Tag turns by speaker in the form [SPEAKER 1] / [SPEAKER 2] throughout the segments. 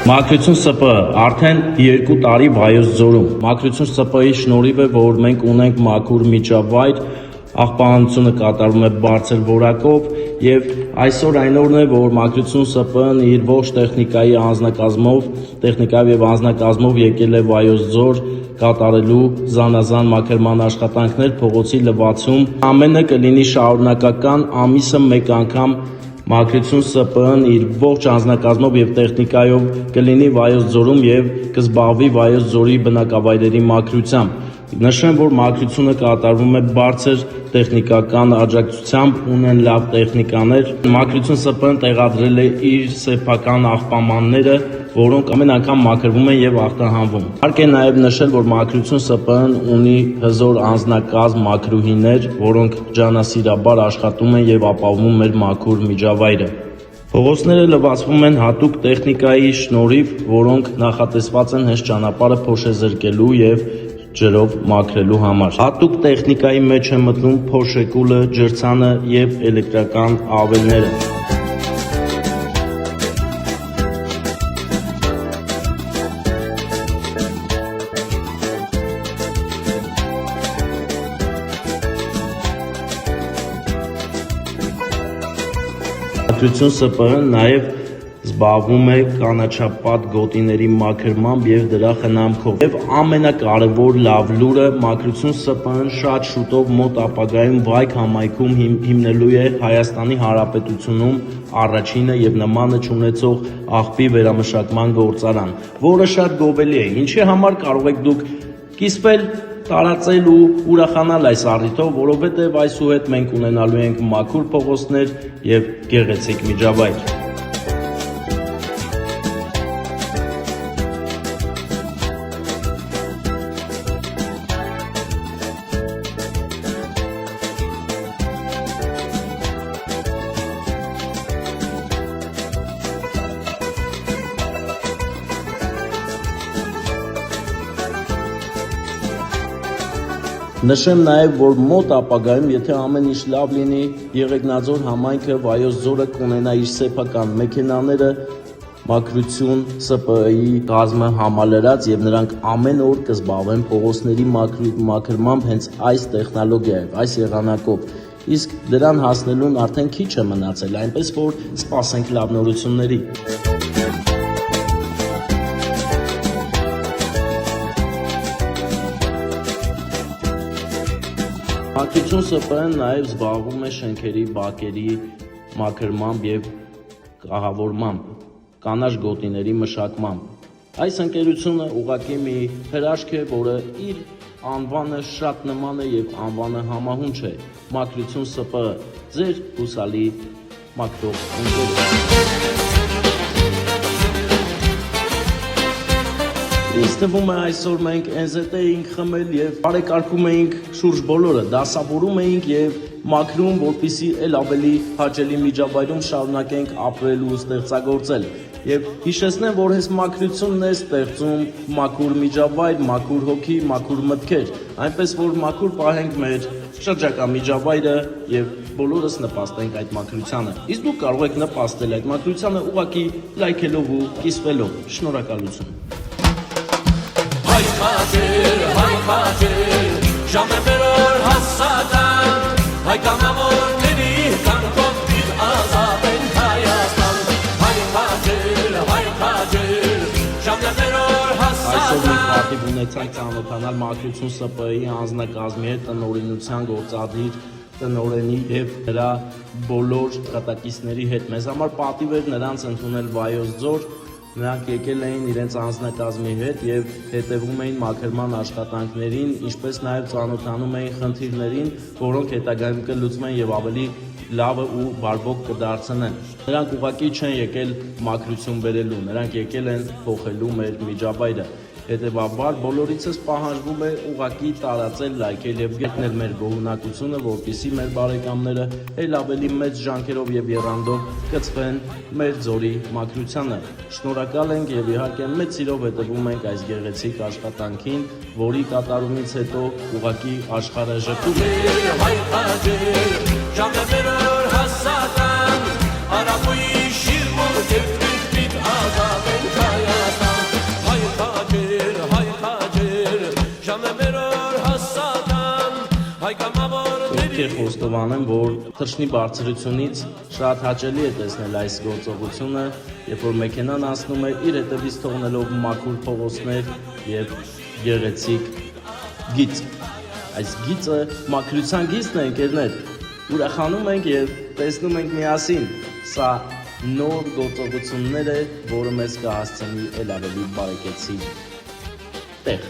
[SPEAKER 1] Մաքրություն ՍՊԸ արդեն 2 տարի Վայոց ձորում։ Մաքրություն ՍՊԸ-ի շնորհիվ է, որ մենք ունենք մաքուր միջավայր, աղբանությունը կատարվում է բարձր որակով եւ այսօր այն օրն է, որ Մաքրություն ՍՊԸ-ն իր ողջ տեխնիկայով եւ անձնակազմով եկել է Վայոց ձոր կատարելու զանազան մաքրման աշխատանքներ, փողոցի լվացում։ Ամենը կլինի շարունակական, ամիսը մեկ անգամ Մաքրություն ՍՊԸ-ն իր ողջ անձնակազմով եւ տեխնիկայով կլինի Վայոց ձորում եւ կզբաղվի Վայոց ձորի բնակավայրերի մաքրությամբ։ Նշեմ, որ մաքրությունը կատարվում է բարձր տեխնիկական աջակցությամբ, ունեն լավ տեխնիկաներ։ Մաքրություն ՍՊԸ-ն տեղադրել է իր սեփական աղբամանները, որոնք ամեն անգամ մաքրվում են եւ ախտահանվում։ Հարկ է նաեւ նշել, որ Մաքրություն ՍՊԸ-ն ունի հզոր անձնակազմ մաքրուհիներ, որոնք ջանասիրաբար աշխատում են եւ ապահովում են մաքուր միջավայրը։ Փողոցները լվացվում են հատուկ տեխնիկայի շնորհիվ, որոնք նախատեսված են հենց ճանապարհը փոշեզրկելու եւ ջրով մաքրելու համար։ Հատուկ տեխնիկայի մեջ է մտնում փոշեկուլը, ջրցանը եւ էլեկտրական ավերները։ Մաքրություն ՍՊԸ-ն նաև զբաղվում է կանաչապատ գոտիների մաքրմամբ եւ դրա խնամքով։ Եվ ամենակարևոր լավ լուրը, Մաքրություն ՍՊԸ-ն շատ շուտով մոտ ապագայում Վայք համայնքում հիմնելու է Հայաստանի Հանրապետությունում առաջինը եւ նմանը չունեցող աղբի վերամշակման գործարան, որը շատ գովելի է։ Ինչի համար կարող եք դուք կիսվել, տարածել ու ուրախանալ այս առիթով, որովհետև այսուհետ մենք ունենալու ենք մաքուր փողոցներ եւ գեղեցիկ միջավայր։ Նշեմ նաև, որ մոտ ապագայում, եթե ամեն ինչ լավ լինի, Եղեգնաձոր համայնքը Վայոց ձորը կունենա իր սեփական մեքենաները, Մաքրություն ՍՊԸ-ի կազմը համալրած եւ նրանք ամեն օր կզբաղվեն փողոցների մաքրմամբ հենց այս տեխնոլոգիայով, այս եղանակով։ Իսկ դրան հասնելուն արդեն քիչ է մնացել, այնպես որ սպասենք լավ նորությունների։ Մաքրություն ՍՊԸ-ն նաև զբաղվում է շենքերի բակերի մաքրմամբ եւ կահավորմամբ, կանաչ գոտիների մշակմամբ։ Այս ընկերությունը ուղղակի մի հրաշք է, որը իր անվանը շատ նման է եւ անվանը համահունչ է։ Մաքրություն ՍՊԸ, ձեր հուսալի մաքրող ընկերը։ Ինձ թվում է այսօր մենք NZT էինք խմել եւ բարեկարգում էինք շուրջ բոլորը, դասավորում էինք եւ մաքրում, որպեսզի ել ավելի հաճելի միջավայրում շարունակենք ապրել ու ստեղծագործել։ Եվ հիշեցնեմ, որ հենց մաքրությունն է ստեղծում մաքուր միջավայր, մաքուր հոգի, մաքուր մտքեր, այնպես որ մաքուր պահենք մեր շրջակա միջավայրը եւ բոլորս նպաստենք այդ մաքրությանը։ Իսկ դուք կարող եք նպաստել այդ մաքրությանը ուղղակի լայքելով ու կիսվելով։ Շնորհակալություն։
[SPEAKER 2] Հայ խաչեր, ժամերոր հասական, հայ կամավորների կանքով դիտ ազատ են Հայաստան։ Հայ խաչեր, ժամերոր հասական։
[SPEAKER 1] Այսօր մենք պատիվ ունեցանք ծանոթանալ Մաքրություն ՍՊԸ-ի անձնակազմի հետ, տնօրինության գործադիր տնօրենի եւ նրա բոլոր աշխատակիցների հետ։ Մեզ համար պատիվ էր նրանց ընդունել Վայոց ձոր։ Նրանք եկել էին իրենց անձնակազմի հետ եւ հետևում էին մաքրման աշխատանքներին, ինչպես նաեւ ծանոթանում էին խնդիրներին, որոնք հետագայում կլուծվեն եւ ավելի լավը ու բարվոք կդարձնեն։ Նրանք ուղղակի չեն եկել մաքրություն բերելու, նրանք եկել են փոխելու մեր միջավայրը։ Հետևաբար բոլորիցս պահանջվում է ուղղակի տարածել, լայքել եւ գտնել մեր գոհունակությունը, որպեսզի մեր բարեկամները ել ավելի մեծ ջանքերով եւ եռանդով կցվեն մեր ձորի մաքրությանը։ Շնորհակալ ենք եւ իհարկե մեծ սիրով հետևում ենք այս գեղեցիկ աշխատանքին, որի կատարումից հետո ուղղակի աշխարհը ժպտում է։
[SPEAKER 2] Հայ քաջեր ժամերոր հասական արաբոյի շիրմոն կերպիտ ազատ են Հայաստան հայ քաջեր ժամերոր հասական հայ կամավորների
[SPEAKER 1] Ովքեր խոստովանեմ, որ թռչնի բարձրությունից շատ հաճելի է տեսնել այս գործողությունը, երբ որ մեքենան անցնում է իր հետևից թողնելով մաքուր փողոցներ եւ գեղեցիկ գիծ։ Այս գիծը մաքրության գիծն է, ընկերներ։ Ուրախանում ենք եւ տեսնում ենք միասին։ Սա նոր գործողություններ է, որը մեզ կհասցնի ել ավելի բարեկեցիկ տեղ։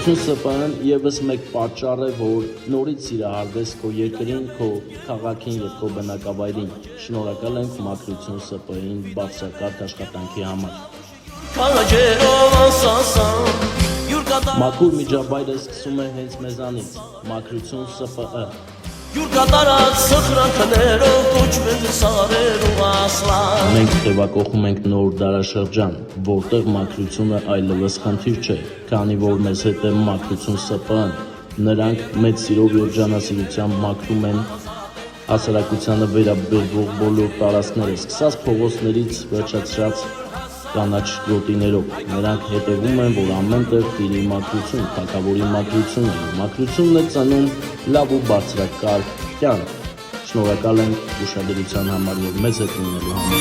[SPEAKER 1] Մաքրություն ՍՊԸ-ն եւս մեկ պատճառ է, որ նորից սիրահարվես քո երկրին, քո քաղաքին եւ քո բնակավայրին։ Շնորհակալ ենք Մաքրություն ՍՊԸ-ին բարձրակարգ աշխատանքի համար։ Մաքուր միջավայրը սկսում է հենց մեզանից։ Մաքրություն ՍՊԸ։
[SPEAKER 3] Յուր կատարած սխրանքներով կոչվել սարեր ու ասլան
[SPEAKER 1] Մենք տևակողում ենք նոր դարաշրջան, որտեղ մաքրությունը այլևս խնդիր չէ, քանի որ մեզ հետ է Մաքրություն ՍՊԸ-ն։ Նրանք մեծ սիրով եւ ջանասիրությամբ մաքրում են հասարակությանը վերաբերող բոլոր տարածքները, սկսած փողոցներից վերջացրած կանաչ գոտիներով։ Նրանք հետևում են, որ ամենտեղ տիրի մաքրություն, թագավորի մաքրությունը։ Մաքրությունն է ծնում լավ ու բարձրակարգ կյանք։ Շնորհակալ ենք ուշադրության համար եւ մեզ հետ լինելու համար։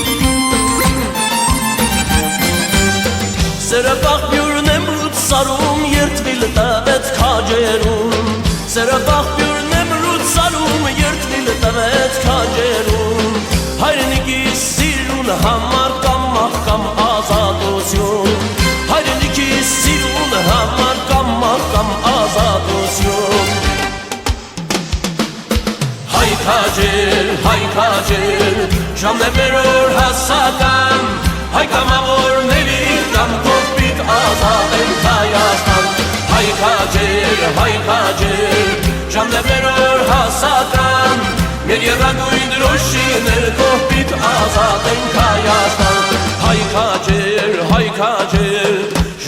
[SPEAKER 3] Սերը բախբյուրն եմ ռուտ սարում, երդվիլ տվեց քաջերում Սերը բախբյուրն եմ ռուտ սարում, երդվիլ տվեց քաջերում Հայրենիքի սիրուն համար կամ ազատություն Հայրենիքի սիրուն համար կամ ազատություն Հայ քաջեր, ժամերոր հասական Հայ կամավորների կամ կողպիտ ազատ են Հայաստան Հայ քաջեր, ժամերոր հասական Մեր երագույն դրոշիներ կողպիտ ազատ են Հայաստան Հայ քաջեր,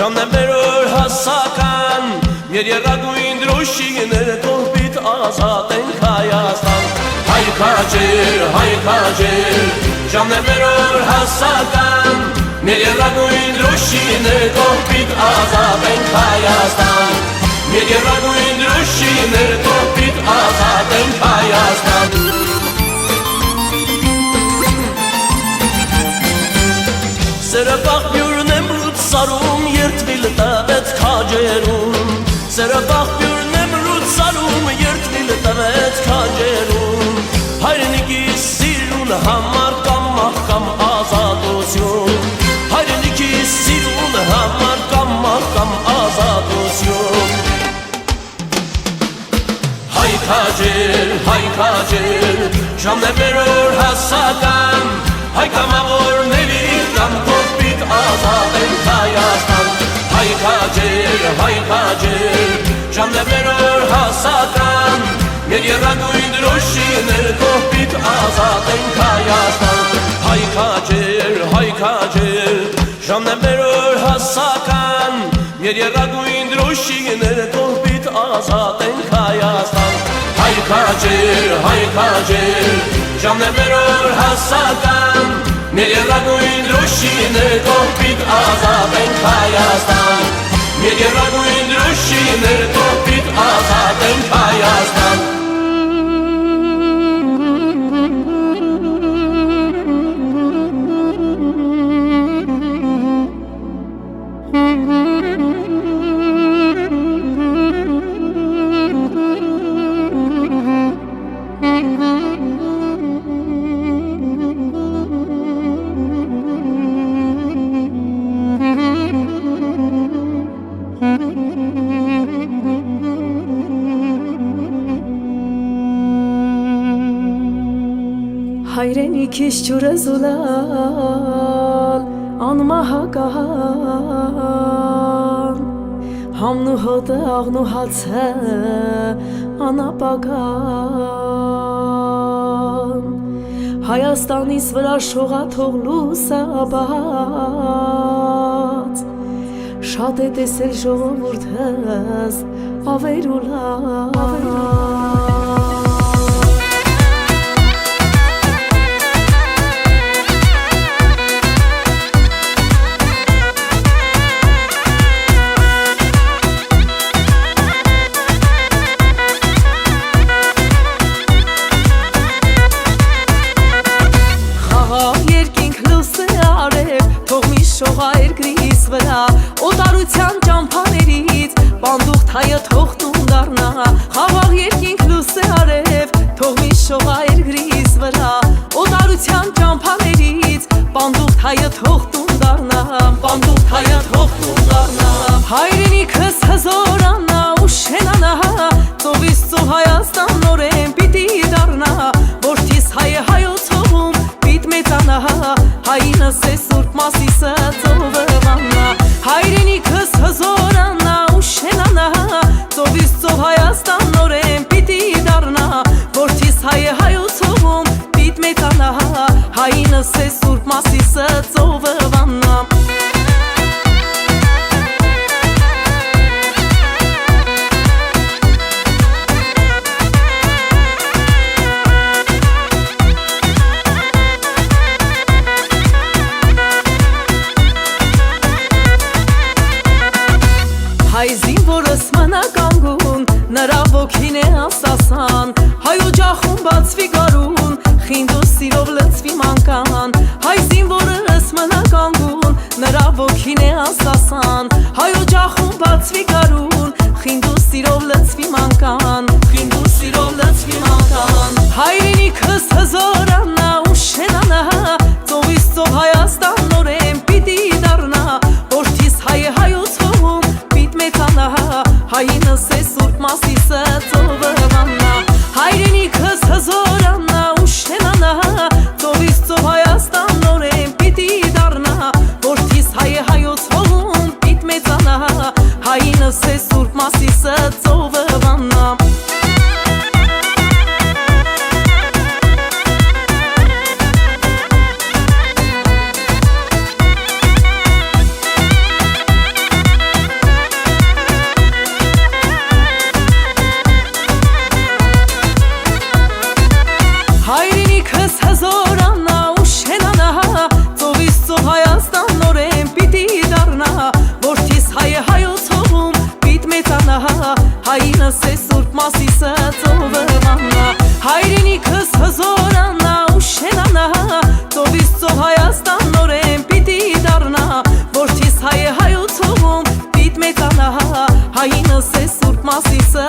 [SPEAKER 3] ժամերոր հասական Մեր երագույն դրոշիներ կողպիտ ազատ են Հայաստան Հայ քաջեր, ժամերոր հասական Մեր երագույն դրոշիներ կողպիտ ազատ են Հայաստան Մեր երագույն դրոշիներ կողպիտ ազատ են Հայաստան Սերը բախբյուրն եմ ռուտ սարում, երդվիլ տվեց քաջերում Սերը բախբյուրն եմ ռուտ սարում, երդվիլ տվեց քաջերում Հայրենիքի սիրուն համար կամ ազատություն Հայրենիքի սիրուն համար կամ ազատություն Հայ քաջեր, ժամերոր հասական Հայ կամավորների կամ կողպիտ ազատ են Հայաստան Հայ քաջեր, ժամերոր հասական Մեր երագույն դրոշիներ կողպիտ ազատ են Հայաստան Հայ քաջեր, ժամերոր հասական Մեր երագույն դրոշիներ կողպիտ ազատ են Հայաստան Հայ քաջեր, ժամերոր հասական Մեր երագույն դրոշիներ կողպիտ ազատ են Հայաստան Մեր երագույն դրոշիներ կողպիտ ազատ են Հայաստան
[SPEAKER 4] Mm-hmm. հայրենիքիս ջուրը զուլալ անմահական համնու հոտը աղնու հացը անապական Հայաստանից վրա շողաթող լուսաբաց Շատ է տեսել ժողովուրդս ավերուլա Շողայրգրիս վրա օտարության ճամփաներից բանդուղթ հայը թողնում դառնա խաղաղ երկինք լույսը արև թող մի շողայրգրիս վրա օտարության ճամփաներից բանդուղթ հայը թողնում դառնա բանդուղթ հայը թողնում դառնա հայրենիքս հզորանա ու շենանա ծովից ծով Հայաստան նորեն պիտի դառնա որդիս հայը հայոց հողում պիտ մեծանա հայինս է սուրբ Մասիսը ծովը վաննա հայրենիքս հզորանա ու շենանա ծովից ծով Հայաստան նորեն պիտի դառնա որդիս հայը հայոց հողում պիտ մեծանա հայինս է սուրբ Մասիսը ծովը վաննա Հայ զինվորս մնականգուն, նրա ոգին է ասասան Հայ օջախում բացվի գարուն, խինդ ու սիրով լծվի մանկան Հայ զինվորս մնականգուն, նրա ոգին է ասասան Հայ օջախում բացվի գարուն, խինդ ու սիրով լծվի մանկան Խինդ ու սիրով լծվի մանկան Հայրենիքս հզորանա ու շենանա ծովից ծով Հայաստան նորեն պիտի դառնա որդիս հայը հայոց հողում Հայինս է սուրբ Մասիսը ծովը վաննա հայրենիքս հզորանա ու շենանա ծովից ծով Հայաստան նորեն պիտի դառնա որդիս հայը հայոց հողում պիտ մեծանա հայինս է սուրբ Մասիսը ծովը վաննա Հայրենիքս հզորանա ու շենանա ծովից ծով Հայաստան նորեն պիտի դառնա որդիս հայը հայոց հողում պիտ մեծանա հայինս է սուրբ Մասիսը ծովը վաննա հայրենիքս հզորանա ու շենանա ծովից ծով Հայաստան նորեն պիտի դառնա որդիս հայը հայոց հողում պիտ մեծանա հայինս է սուրբ Մասիսը